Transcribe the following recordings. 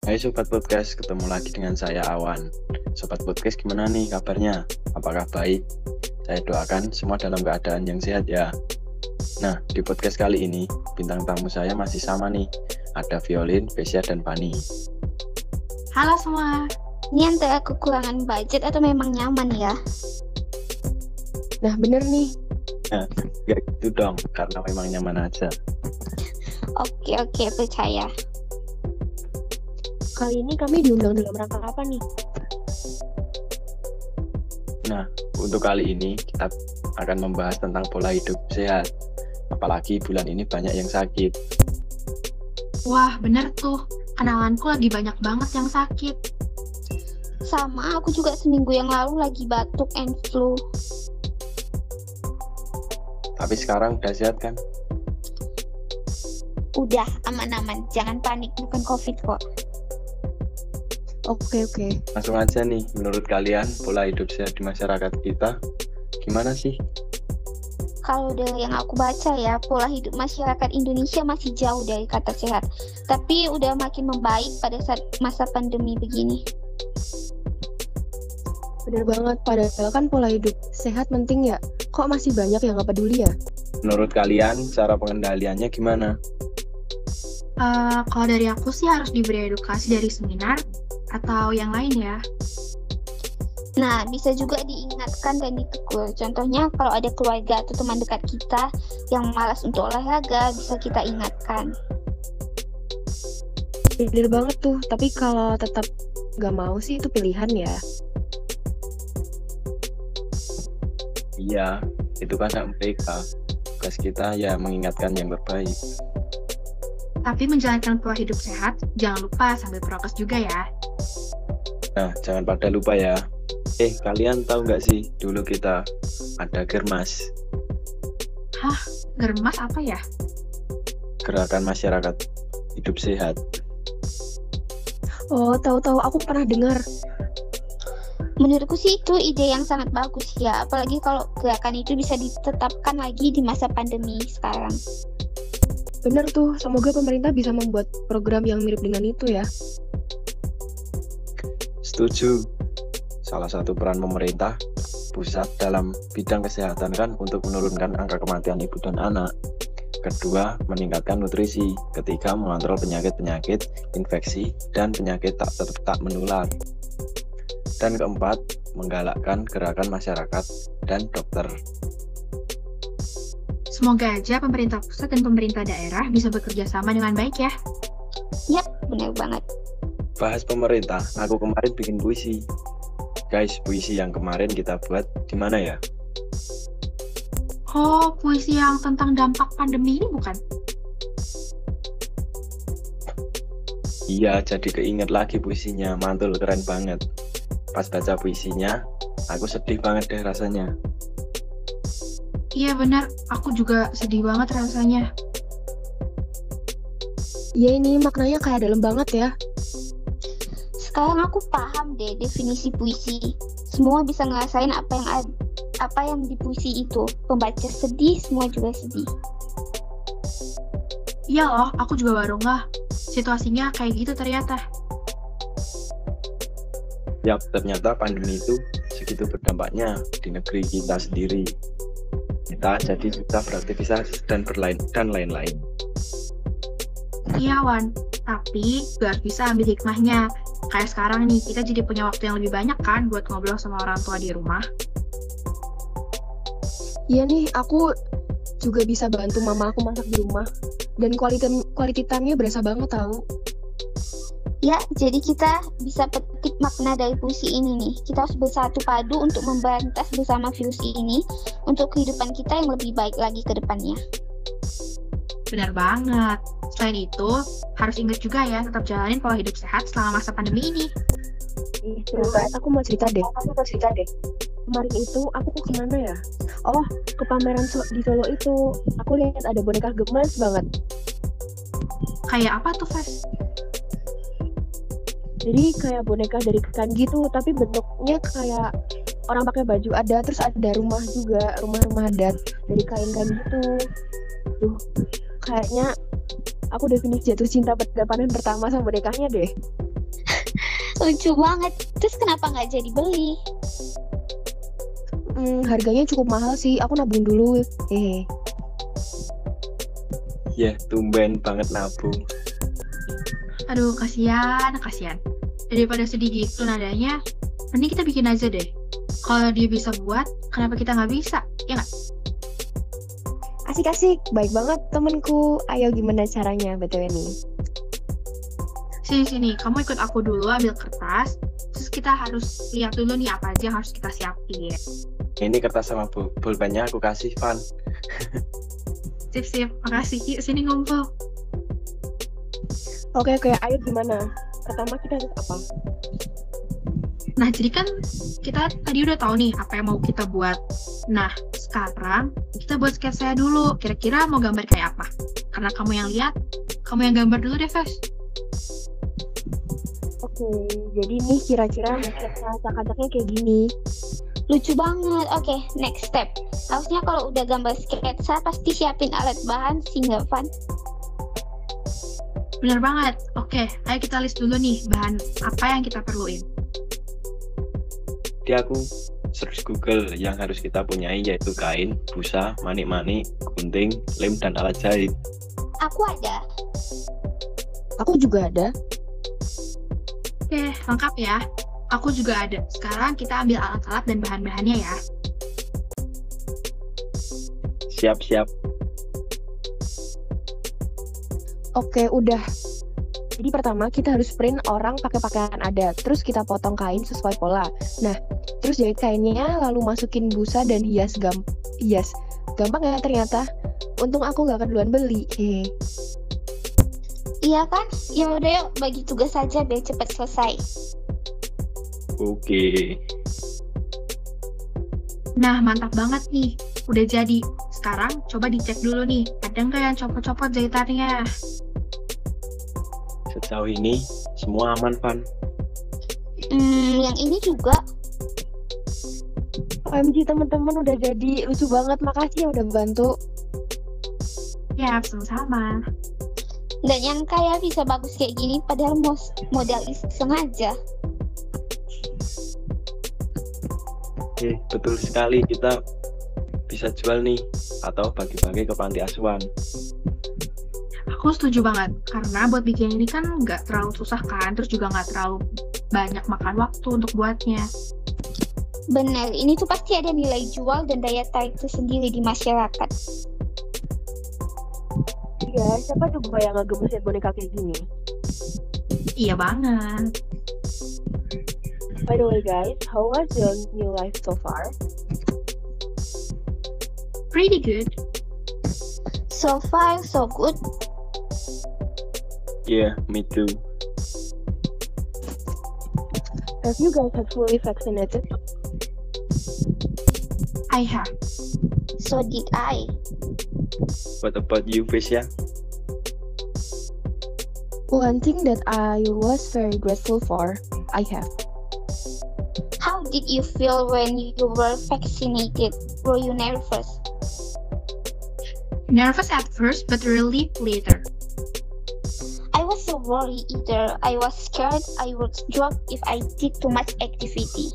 Hai Sobat Podcast, ketemu lagi dengan saya Awan. Sobat Podcast gimana nih kabarnya? Apakah baik? Saya doakan semua dalam keadaan yang sehat ya. Nah, di podcast kali ini, bintang tamu saya masih sama nih. Ada Violin, Vesia, dan Fani. Halo semua. Ini antara kekurangan budget atau memang nyaman ya? Nah bener nih. Nah, ya gitu dong, karena memang nyaman aja. Oke, percaya. Kali ini kami diundang dalam rangka apa nih? Nah, untuk kali ini kita akan membahas tentang pola hidup sehat. Apalagi bulan ini banyak yang sakit. Wah, bener tuh. Kenalanku lagi banyak banget yang sakit. Sama, aku juga seminggu yang lalu lagi batuk and flu. Tapi sekarang udah sehat kan? Udah, aman-aman. Jangan panik, bukan COVID kok. Oke. Langsung aja nih, menurut kalian pola hidup sehat di masyarakat kita gimana sih? Kalau dari yang aku baca ya, pola hidup masyarakat Indonesia masih jauh dari kata sehat. Tapi udah makin membaik pada saat masa pandemi begini. Bener banget, padahal kan pola hidup sehat penting ya. Kok masih banyak yang gak peduli ya? Menurut kalian cara pengendaliannya gimana? Kalau dari aku sih harus diberi edukasi dari seminar atau yang lain ya. Nah, bisa juga diingatkan dan ditegur. Contohnya kalau ada keluarga atau teman dekat kita yang malas untuk olahraga, bisa kita ingatkan. Bener banget tuh, tapi kalau tetap gak mau sih itu pilihan ya. Iya, itu kan hak mereka. Tugas kita ya mengingatkan yang terbaik. Tapi menjalankan pola hidup sehat, jangan lupa sambil prokes juga ya. Nah, jangan pada lupa ya. Kalian tahu nggak sih, dulu kita ada Germas. Hah? Germas apa ya? Gerakan Masyarakat Hidup Sehat. Oh, tahu-tahu aku pernah dengar. Menurutku sih itu ide yang sangat bagus ya, apalagi kalau gerakan itu bisa ditetapkan lagi di masa pandemi sekarang. Bener tuh, semoga pemerintah bisa membuat program yang mirip dengan itu ya. Setuju. Salah satu peran pemerintah pusat dalam bidang kesehatan kan untuk menurunkan angka kematian ibu dan anak. Kedua, meningkatkan nutrisi. Ketiga, mengontrol penyakit-penyakit, infeksi, dan penyakit tak menular. Dan keempat, menggalakkan gerakan masyarakat dan dokter. Semoga aja pemerintah pusat dan pemerintah daerah bisa bekerja sama dengan baik ya. Yap, benar banget. Bahas pemerintah, aku kemarin bikin puisi. Guys, puisi yang kemarin kita buat di mana ya? Oh, puisi yang tentang dampak pandemi ini bukan? Iya, jadi keinget lagi puisinya, mantul, keren banget. Pas baca puisinya, aku sedih banget deh rasanya. Iya benar, aku juga sedih banget rasanya. Iya ini maknanya kayak dalam banget ya. Sekarang aku paham deh definisi puisi. Semua bisa ngerasain apa yang di puisi itu. Pembaca sedih, semua juga sedih. Iya loh, aku juga baru ngeh. Situasinya kayak gitu ternyata. Yap, ternyata pandemi itu segitu berdampaknya di negeri kita sendiri. Kita jadi susah beraktivitas dan lain-lain. Iya Wan, tapi juga harus bisa ambil hikmahnya. Kayak sekarang nih, kita jadi punya waktu yang lebih banyak kan buat ngobrol sama orang tua di rumah. Iya nih, aku juga bisa bantu mama aku masak di rumah. Dan quality time-nya berasa banget tahu. Ya, jadi kita bisa petik makna dari puisi ini nih. Kita harus bersatu padu untuk memberantas bersama virus ini untuk kehidupan kita yang lebih baik lagi ke depannya. Benar banget. Selain itu, harus ingat juga ya tetap jalanin pola hidup sehat selama masa pandemi ini. Aku mau cerita deh. Kemarin itu aku kemana ya? Oh, ke pameran di Solo itu. Aku lihat ada boneka gemes banget. Kayak apa tuh, Ves? Jadi kayak boneka dari kain gitu, tapi bentuknya kayak orang pakai baju adat, terus ada rumah juga, rumah-rumah adat dari kain-kain gitu. Duh, kayaknya aku definisi jatuh cinta pada pandangan pertama sama bonekanya deh. Lucu banget. Terus kenapa nggak jadi beli? Harganya cukup mahal sih. Aku nabung dulu. Ya, tumben banget nabung. Aduh, kasihan. Daripada sedih gitu nadanya, mending kita bikin aja deh. Kalau dia bisa buat, kenapa kita nggak bisa? Ya nggak? Asik-asik. Baik banget temenku. Ayo gimana caranya BTW nih? Sini, kamu ikut aku dulu ambil kertas. Terus kita harus lihat dulu nih apa aja yang harus kita siapin. Ini kertas sama pulpennya aku kasih, Van. Sip, makasih. Yuk, sini ngumpul. Oke. Ayo gimana? Pertama kita harus apa? Nah, jadi kan kita tadi udah tahu nih apa yang mau kita buat. Nah, sekarang kita buat sketsa dulu. Kira-kira mau gambar kayak apa? Karena kamu yang lihat, kamu yang gambar dulu deh, Ves. Oke, jadi nih kira-kira sketsa acak-acaknya kayak gini. Lucu banget. Oke, next step. Harusnya kalau udah gambar sketsa pasti siapin alat bahan sih nggak, Van? Bener banget. Oke, ayo kita list dulu nih bahan apa yang kita perluin. Di aku search Google yang harus kita punyai yaitu kain, busa, manik-manik, gunting, lem, dan alat jahit. Aku ada. Aku juga ada. Oke, lengkap ya. Aku juga ada. Sekarang kita ambil alat-alat dan bahan-bahannya ya. Siap-siap. Oke, udah. Jadi pertama kita harus print orang pakai pakaian adat, terus kita potong kain sesuai pola. Nah, terus jahit kainnya, lalu masukin busa dan hias. Gampang ya ternyata. Untung aku nggak keduluan beli. Iya kan? Ya udah yuk bagi tugas saja biar cepat selesai. Oke. Nah, mantap banget nih. Udah jadi. Sekarang coba dicek dulu nih. Ada nggak yang copot-copot jahitannya? Sejauh ini semua aman, Van. Yang ini juga. OMG teman-teman udah jadi, lucu banget. Makasih ya udah bantu. Ya, sama-sama. Nggak nyangka ya bisa bagus kayak gini, padahal modal iseng aja. Oke, betul sekali, kita bisa jual nih atau bagi-bagi ke panti asuhan. Aku setuju banget, karena buat bikin ini kan nggak terlalu susah kan, terus juga nggak terlalu banyak makan waktu untuk buatnya. Bener, ini tuh pasti ada nilai jual dan daya tarik tersendiri di masyarakat. Iya, siapa juga yang ngegebusin boneka kayak gini? Iya banget. By the way guys, how was your new life so far? Pretty good. So far, so good. Yeah, me too. Have you guys had fully vaccinated? I have. So did I. What about you, Vesya? One thing that I was very grateful for, I have. How did you feel when you were vaccinated? Were you nervous? Nervous at first, but relieved later. I was so worried either. I was scared I would drop if I did too much activity.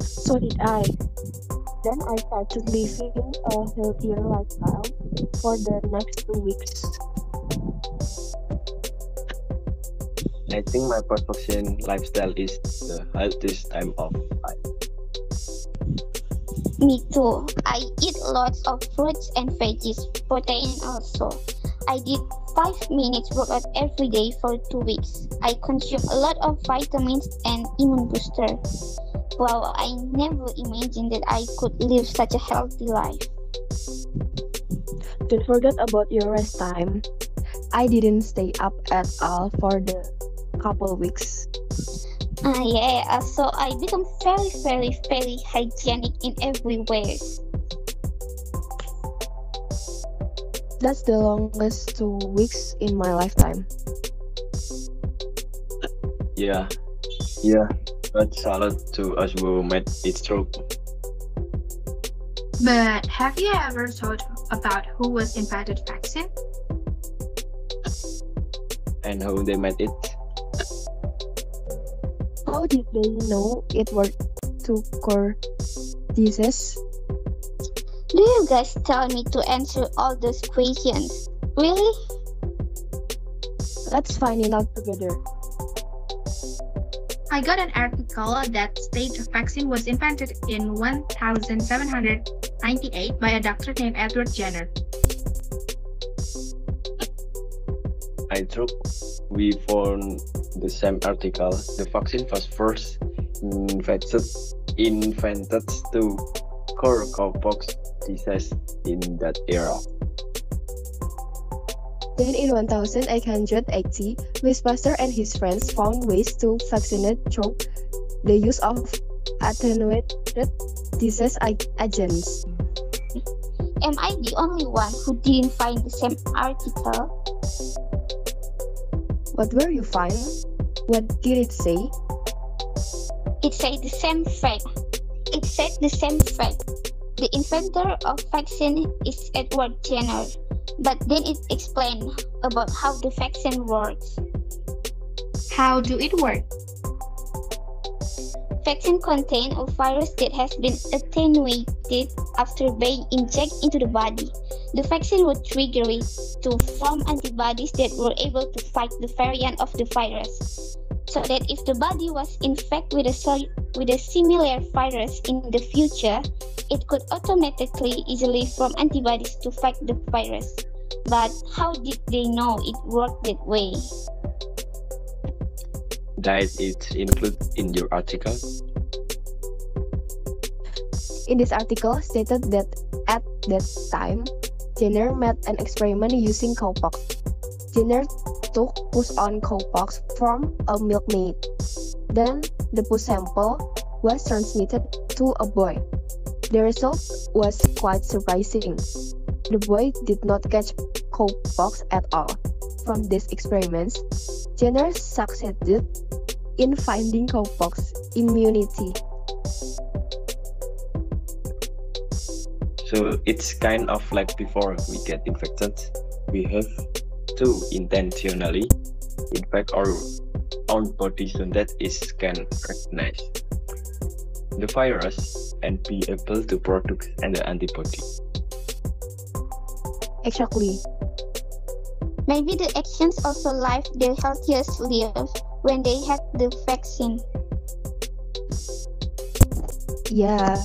So did I. Then I started living a healthier lifestyle for the next 2 weeks. I think my post-vaccine lifestyle is the healthiest time of life. Me too. I eat lots of fruits and veggies, protein also. I did 5 minutes workout every day for 2 weeks. I consume a lot of vitamins and immune booster. Wow, I never imagined that I could live such a healthy life. Don't forget about your rest time. I didn't stay up at all for the couple weeks. Yeah, so I become very hygienic in every way. That's the longest 2 weeks in my lifetime. Yeah. But salute to us who made it through. But have you ever thought about who was infected vaccine? And how they made it. How did they know it worked to cure disease? Do you guys tell me to answer all those questions? Really? Let's find it out together. I got an article that states the vaccine was invented in 1798 by a doctor named Edward Jenner. I think we found the same article. The vaccine was first invented to cure cowpox disease in that era. Then in 1880, Louis Pasteur and his friends found ways to vaccinate through the use of attenuated disease agents. Am I the only one who didn't find the same article? What were you find? What did it say? It said the same fact. The inventor of vaccine is Edward Jenner, but then it explained about how the vaccine works. How do it work? Vaccine contain a virus that has been attenuated after being injected into the body. The vaccine would trigger it to form antibodies that were able to fight the variant of the virus. So that if the body was infected with a similar virus in the future, it could automatically easily form antibodies to fight the virus. But how did they know it worked that way? That is included in your article. In this article stated that at that time, Jenner made an experiment using cowpox. Jenner took pus on cowpox from a milkmaid. Then the pus sample was transmitted to a boy. The result was quite surprising. The boy did not catch cowpox at all. From these experiments, Jenner succeeded in finding cowpox immunity. So it's kind of like before we get infected, we have to intentionally infect our own body so that it can recognize the virus and be able to produce an antibody. Exactly. Maybe the actions also live their healthiest lives when they had the vaccine. Ya,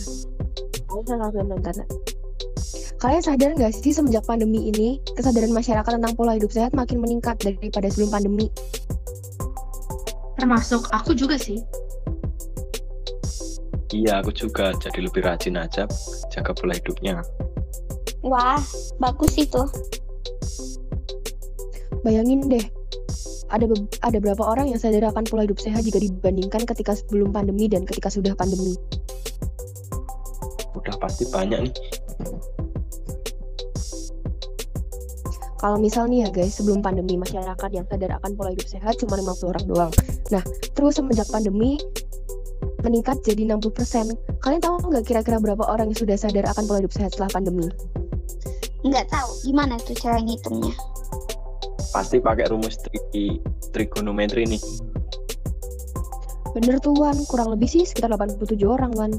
kalian sadar nggak sih semenjak pandemi ini, kesadaran masyarakat tentang pola hidup sehat makin meningkat daripada sebelum pandemi? Termasuk aku juga sih. Iya, aku juga jadi lebih rajin aja jaga pola hidupnya. Wah, bagus itu. Bayangin deh, ada berapa orang yang sadar akan pola hidup sehat jika dibandingkan ketika sebelum pandemi dan ketika sudah pandemi? Udah pasti banyak nih. Kalau misal nih ya guys, sebelum pandemi masyarakat yang sadar akan pola hidup sehat cuma 50 orang doang. Nah, terus semenjak pandemi meningkat jadi 60%. Kalian tahu nggak kira-kira berapa orang yang sudah sadar akan pola hidup sehat setelah pandemi? Nggak tahu, gimana tuh cara ngitungnya? Pasti pakai rumus trigonometri nih. Bener tuh Wan, kurang lebih sih sekitar 87 orang Wan.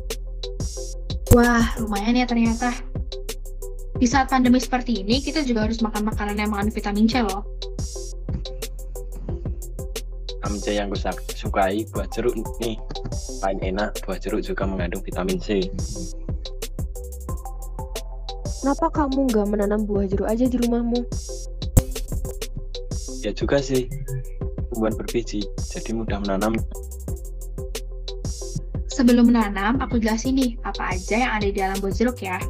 Wah, lumayan ya ternyata. Di saat pandemi seperti ini, kita juga harus makan makanan yang mengandung vitamin C loh. Vitamin C yang gue sukai buah jeruk nih. Paling enak, buah jeruk juga mengandung vitamin C. Kenapa kamu nggak menanam buah jeruk aja di rumahmu? Ya juga sih, tumbuhan berbiji, jadi mudah menanam. Sebelum menanam, aku jelasin nih apa aja yang ada di dalam buah jeruk ya.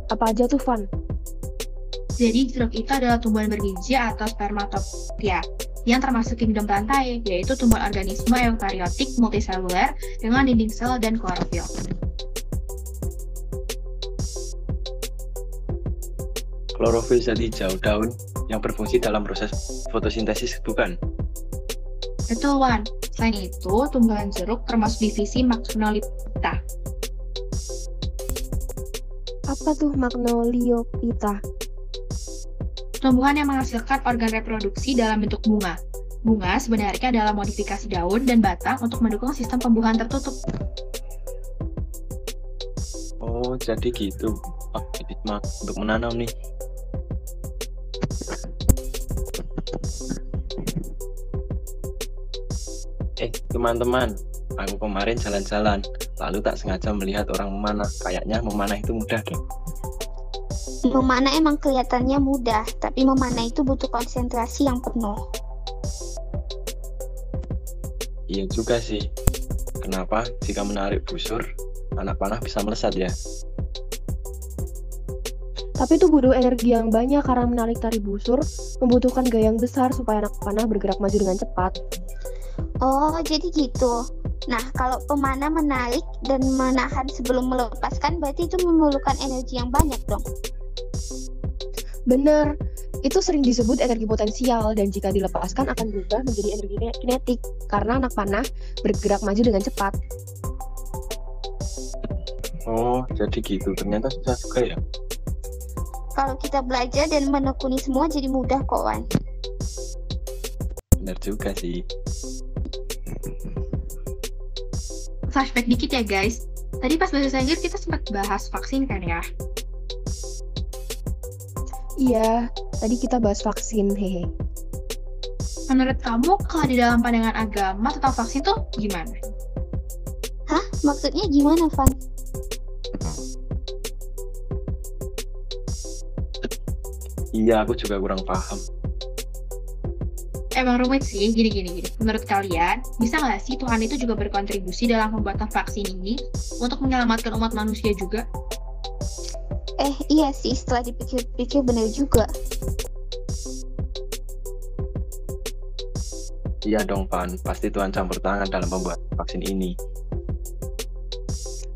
Apa aja tuh Van? Jadi jeruk itu adalah tumbuhan bergizi atau spermatopia yang termasuk kingdom rantai, yaitu tumbuhan organisme eukariotik multiseluler dengan dinding sel dan klorofil. Klorofil zat hijau daun yang berfungsi dalam proses fotosintesis, bukan? Betul, Wan. Selain itu, tumbuhan jeruk termasuk divisi Magnoliophyta. Apa tuh Magnoliophyta? Tumbuhan yang menghasilkan organ reproduksi dalam bentuk bunga. Bunga sebenarnya adalah modifikasi daun dan batang untuk mendukung sistem pembuahan tertutup. Oh, jadi gitu. Bibit mah untuk menanam nih. Teman-teman, aku kemarin jalan-jalan, lalu tak sengaja melihat orang memanah. Kayaknya memanah itu mudah deh. Memanah emang kelihatannya mudah, tapi memanah itu butuh konsentrasi yang penuh. Iya juga sih. Kenapa jika menarik busur, anak panah bisa melesat ya? Tapi itu butuh energi yang banyak karena menarik tali busur membutuhkan gaya yang besar supaya anak panah bergerak maju dengan cepat. Oh, jadi gitu. Nah, kalau pemanah menarik dan menahan sebelum melepaskan, berarti itu memerlukan energi yang banyak dong. Bener, itu sering disebut energi potensial dan jika dilepaskan akan berubah menjadi energi kinetik karena anak panah bergerak maju dengan cepat. Oh, jadi gitu. Ternyata susah juga ya. Kalau kita belajar dan menekuni semua jadi mudah kok, Wan. Benar juga sih. Flashback dikit ya guys. Tadi pas bahasa Inggris kita sempat bahas vaksin kan ya? Iya, tadi kita bahas vaksin, hehe. Menurut kamu kalau di dalam pandangan agama tentang vaksin tuh gimana? Hah? Maksudnya gimana, Van? Iya, aku juga kurang paham. Emang rumit sih, gini. Menurut kalian, bisa nggak sih Tuhan itu juga berkontribusi dalam pembuatan vaksin ini untuk menyelamatkan umat manusia juga? Iya sih, setelah dipikir-pikir benar juga. Iya dong, Pan. Pasti Tuhan campur tangan dalam pembuatan vaksin ini.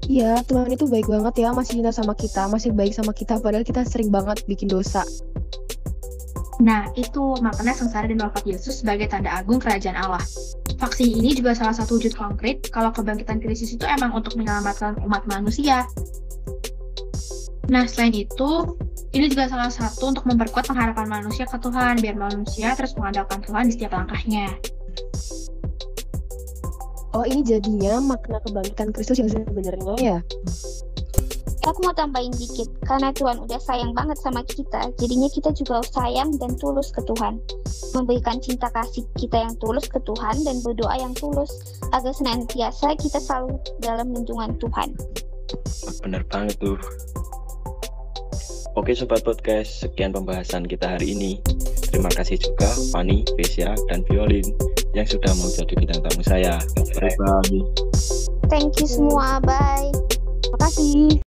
Iya, Tuhan itu baik banget ya, masih cinta sama kita, masih baik sama kita, padahal kita sering banget bikin dosa. Nah, itu makanya sengsara dan wafat Yesus sebagai tanda agung kerajaan Allah. Vaksin ini juga salah satu wujud konkret kalau kebangkitan Kristus itu emang untuk menyelamatkan umat manusia. Nah, selain itu, ini juga salah satu untuk memperkuat pengharapan manusia ke Tuhan, biar manusia terus mengandalkan Tuhan di setiap langkahnya. Oh, ini jadinya makna kebangkitan Kristus yang sebenarnya ya? Aku mau tambahin dikit, karena Tuhan udah sayang banget sama kita, jadinya kita juga sayang dan tulus ke Tuhan. Memberikan cinta kasih kita yang tulus ke Tuhan dan berdoa yang tulus, agar senantiasa kita selalu dalam lindungan Tuhan. Bener banget tuh. Oke Sobat Podcast, sekian pembahasan kita hari ini. Terima kasih juga Fanny, Vesia, dan Violin yang sudah mau jadi bintang tamu saya. Bye-bye. Thank you semua, bye. Terima kasih.